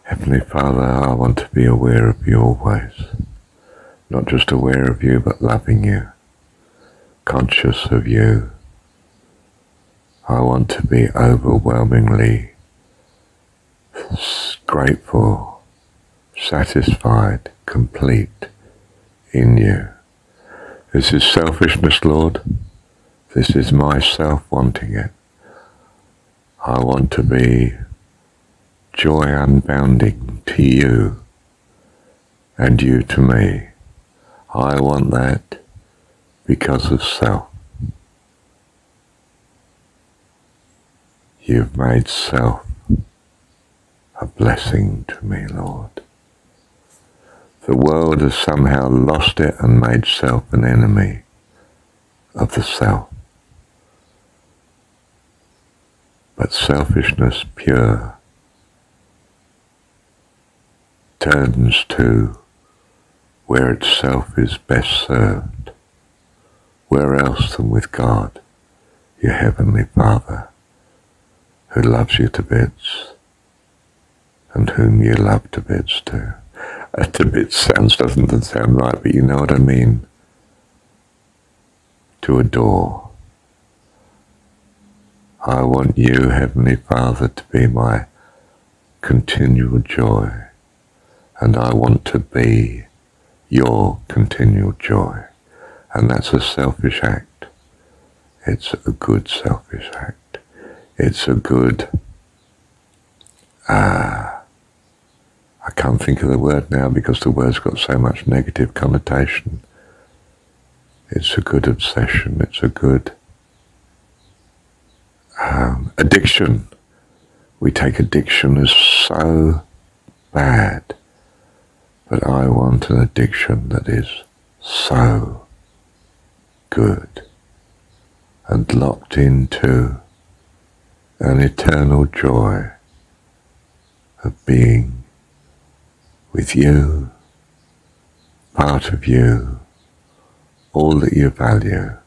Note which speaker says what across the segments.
Speaker 1: Heavenly Father, I want to be aware of you always. Not just aware of you, but loving you, conscious of you. I want to be overwhelmingly grateful, satisfied, complete in you. This is selfishness, Lord. This is myself wanting it. I want to be joy unbounding to you and you to me. I want that because of self. You've made self a blessing to me, Lord. The world has somehow lost it and made self an enemy of the self. But selfishness pure turns to where itself is best served. Where else than with God, your Heavenly Father, who loves you to bits, and whom you love to bits too. To bits doesn't sound right, but you know what I mean. To adore. I want you, Heavenly Father, to be my continual joy, and I want to be your continual joy. And that's a selfish act. It's a good selfish act. It's a good, I can't think of the word now because the word's got so much negative connotation. It's a good obsession. It's a good addiction. We take addiction as so bad, but I want an addiction that is so good and locked into an eternal joy of being with you, part of you, all that you value,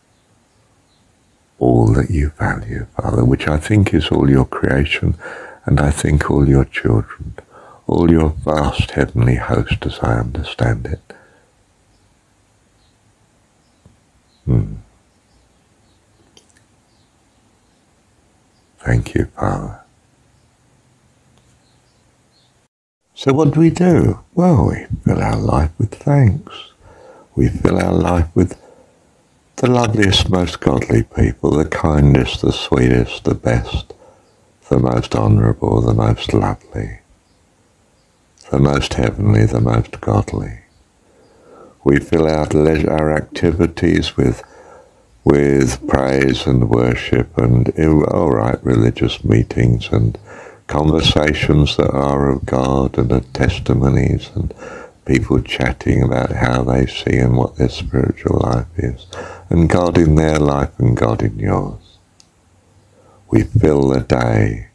Speaker 1: Father, which I think is all your creation, and I think all your children, all your vast heavenly host as I understand it. Thank you, Father. So what do we do? Well, we fill our life with thanks. We fill our life with the loveliest, most godly people, the kindest, the sweetest, the best, the most honourable, the most lovely, the most heavenly, the most godly. We fill out our activities with praise and worship and, all right, religious meetings and conversations that are of God and of testimonies and people chatting about how they see and what their spiritual life is, and God in their life and God in yours. We fill the day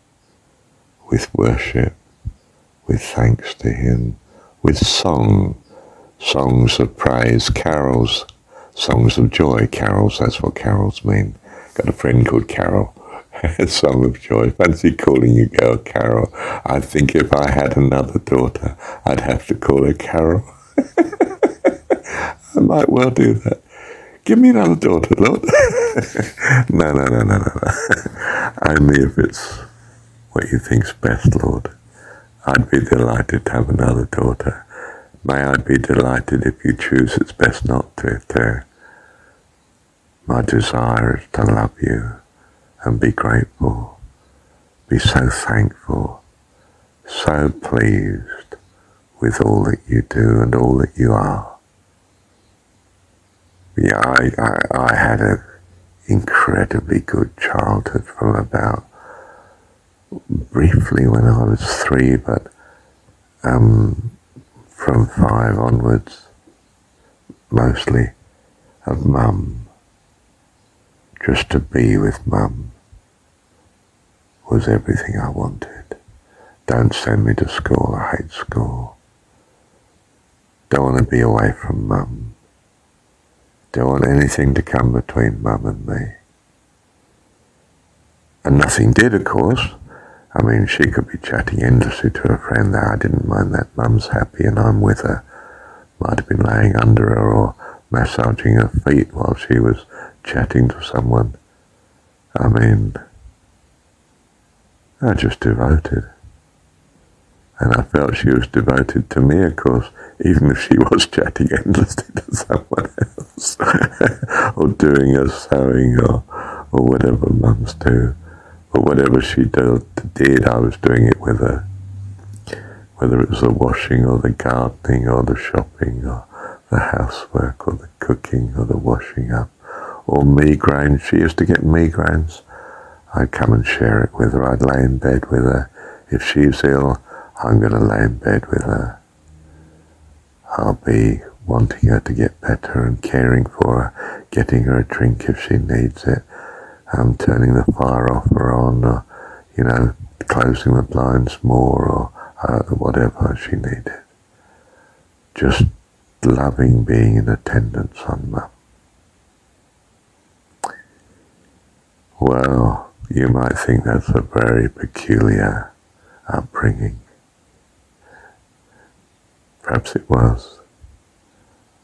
Speaker 1: with worship, with thanks to Him, with songs of praise, carols, songs of joy, carols, that's what carols mean. Got a friend called Carol, a song of joy. Fancy calling a girl Carol. I think if I had another daughter, I'd have to call her Carol. I might well do that. Give me another daughter, Lord. No. Only if it's what you think's best, Lord. I'd be delighted to have another daughter. May I be delighted if you choose it's best not to. My desire is to love you and be grateful, be so thankful, so pleased with all that you do and all that you are. Yeah, I had an incredibly good childhood from about, briefly when I was 3, but from 5 onwards, mostly of Mum. Just to be with Mum was everything I wanted. Don't send me to school, I hate school. Don't want to be away from Mum. Don't want anything to come between Mum and me. And nothing did, of course. I mean, she could be chatting endlessly to her friend. I didn't mind that. Mum's happy and I'm with her. Might have been laying under her or massaging her feet while she was chatting to someone. I mean, I just devoted. And I felt she was devoted to me, of course, even if she was chatting endlessly to someone else, or doing her sewing, or whatever mums do, or whatever she did, I was doing it with her. Whether it was the washing, or the gardening, or the shopping, or the housework, or the cooking, or the washing up, or migraines. She used to get migraines. I'd come and share it with her. I'd lay in bed with her. If she's ill, I'm going to lay in bed with her. I'll be wanting her to get better and caring for her, getting her a drink if she needs it. I'm turning the fire off or on, or, closing the blinds more, or whatever she needed. Just loving being in attendance on Mum. Well, you might think that's a very peculiar upbringing. Perhaps it was.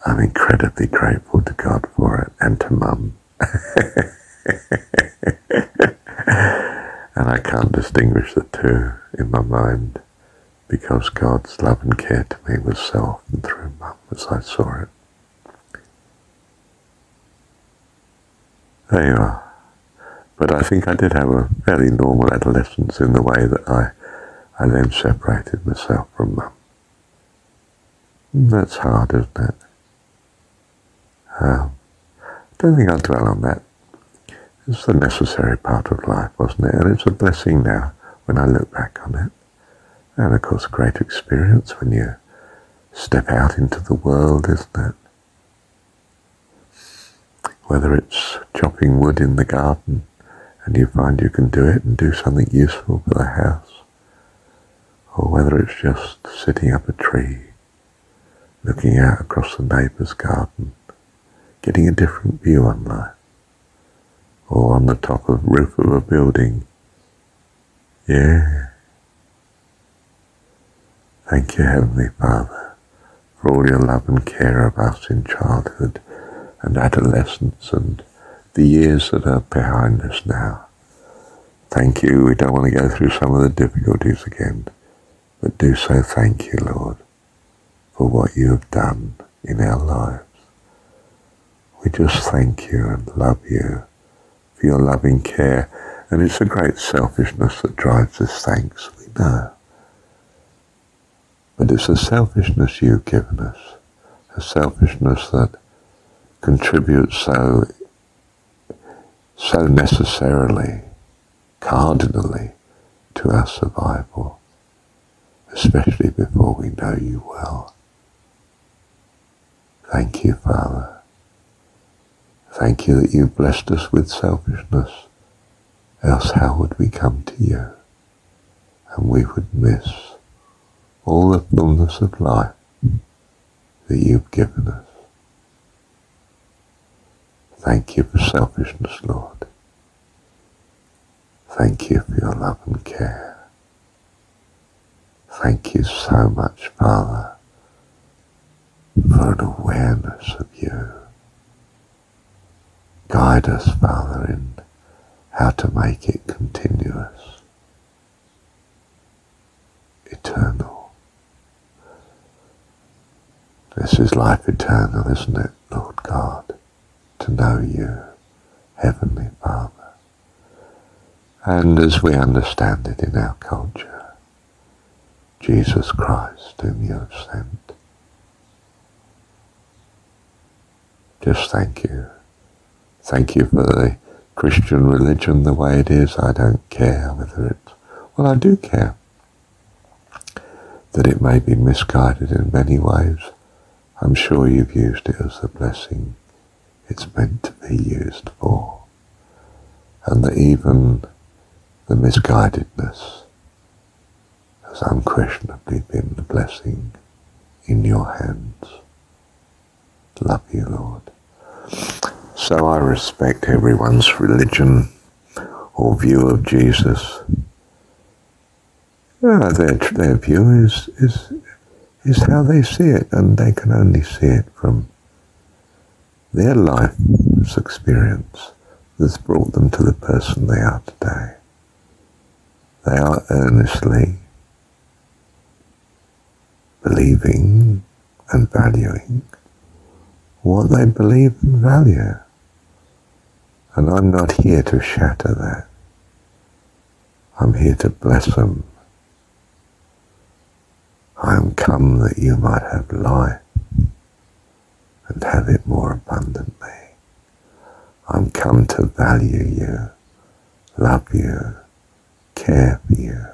Speaker 1: I'm incredibly grateful to God for it, and to Mum. And I can't distinguish the two in my mind, because God's love and care to me was so often through Mum as I saw it. There you are. But I think I did have a fairly normal adolescence in the way that I then separated myself from Mum. That's hard, isn't it? I don't think I'll dwell on that. It's a necessary part of life, wasn't it? And it's a blessing now when I look back on it. And of course, a great experience when you step out into the world, isn't it? Whether it's chopping wood in the garden and you find you can do it and do something useful for the house, or whether it's just sitting up a tree, looking out across the neighbour's garden, getting a different view on life, or on the top of the roof of a building. Yeah. Thank you, Heavenly Father, for all your love and care of us in childhood and adolescence and the years that are behind us now. Thank you. We don't want to go through some of the difficulties again, but do so thank you, Lord, for what you have done in our lives. We just thank you and love you for your loving care, and it's a great selfishness that drives this thanks, we know. But it's a selfishness you've given us, a selfishness that contributes so necessarily, cardinally, to our survival, especially before we know you well. Thank you, Father. Thank you that you've blessed us with selfishness, else how would we come to you? And we would miss all the fullness of life that you've given us. Thank you for selfishness, Lord. Thank you for your love and care. Thank you so much, Father, for an awareness of you. Guide us, Father, in how to make it continuous, eternal. This is life eternal, isn't it, Lord God, to know you, Heavenly Father. And as we understand it in our culture, Jesus Christ, whom you have sent. Just thank you. Thank you for the Christian religion the way it is. I don't care whether it's... Well, I do care that it may be misguided in many ways. I'm sure you've used it as the blessing it's meant to be used for. And that even the misguidedness has unquestionably been the blessing in your hands. Love you, Lord. So I respect everyone's religion or view of Jesus, Their view is how they see it, and they can only see it from their life's experience that's brought them to the person they are today. They are earnestly believing and valuing what they believe and value. And I'm not here to shatter that. I'm here to bless them. I am come that you might have life and have it more abundantly. I'm come to value you, love you, care for you,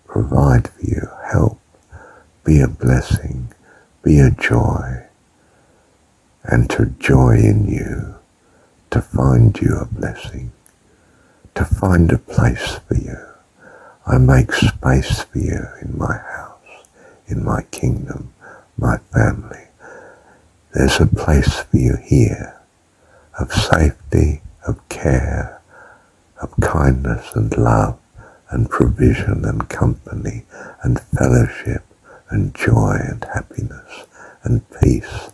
Speaker 1: provide for you, help, be a blessing, be a joy, and to joy in you, to find you a blessing, to find a place for you. I make space for you in my house, in my kingdom, my family. There's a place for you here of safety, of care, of kindness and love and provision and company and fellowship and joy and happiness and peace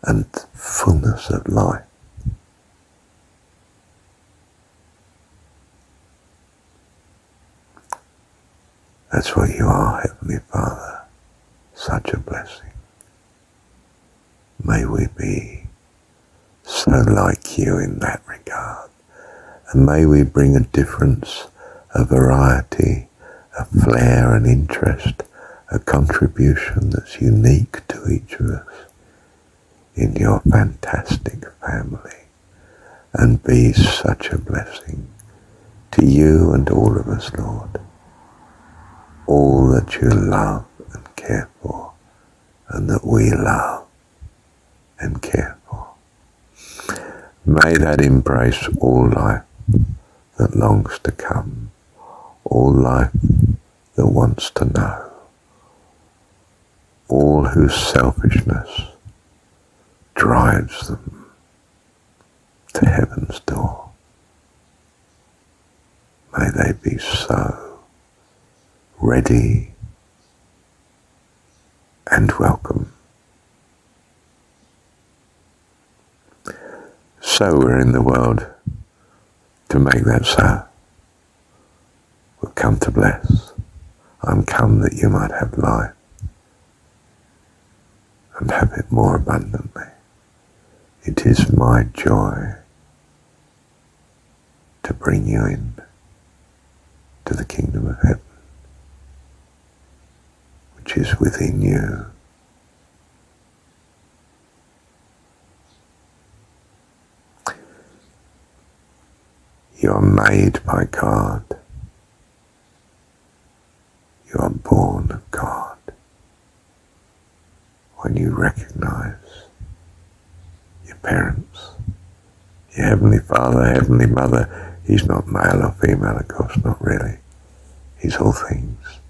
Speaker 1: and fullness of life. That's what you are, Heavenly Father. Such a blessing. May we be so like you in that regard. And may we bring a difference, a variety, a flair, an interest, a contribution that's unique to each of us in your fantastic family, and be such a blessing to you and all of us, Lord. All that you love and care for, and that we love and care for. May that embrace all life that longs to come, all life that wants to know, all whose selfishness drives them to heaven's door. May they be so ready and welcome. So we're in the world to make that so. We'll come to bless. I'm come that you might have life and have it more abundantly. It is my joy to bring you in to the kingdom of heaven, which is within you. You are made by God. You are born of God. When you recognize your parents, your Heavenly Father, Heavenly Mother, He's not male or female, of course, not really. He's all things.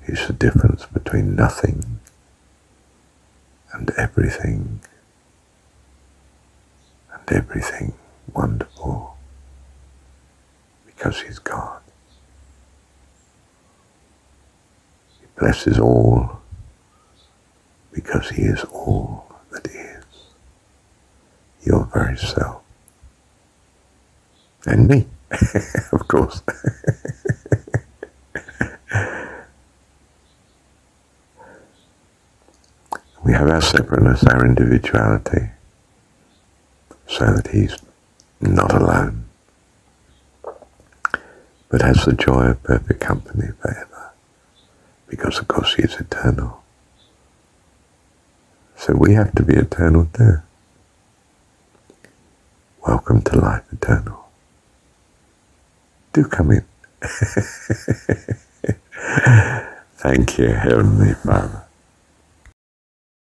Speaker 1: He's the difference between nothing and everything wonderful, because He's God. He blesses all because He is all that is, your very self. And me, of course. We have our separateness, our individuality, so that He's not alone, but has the joy of perfect company forever, because of course He is eternal. So we have to be eternal too. Welcome to life eternal. Do come in. Thank you, Heavenly Father.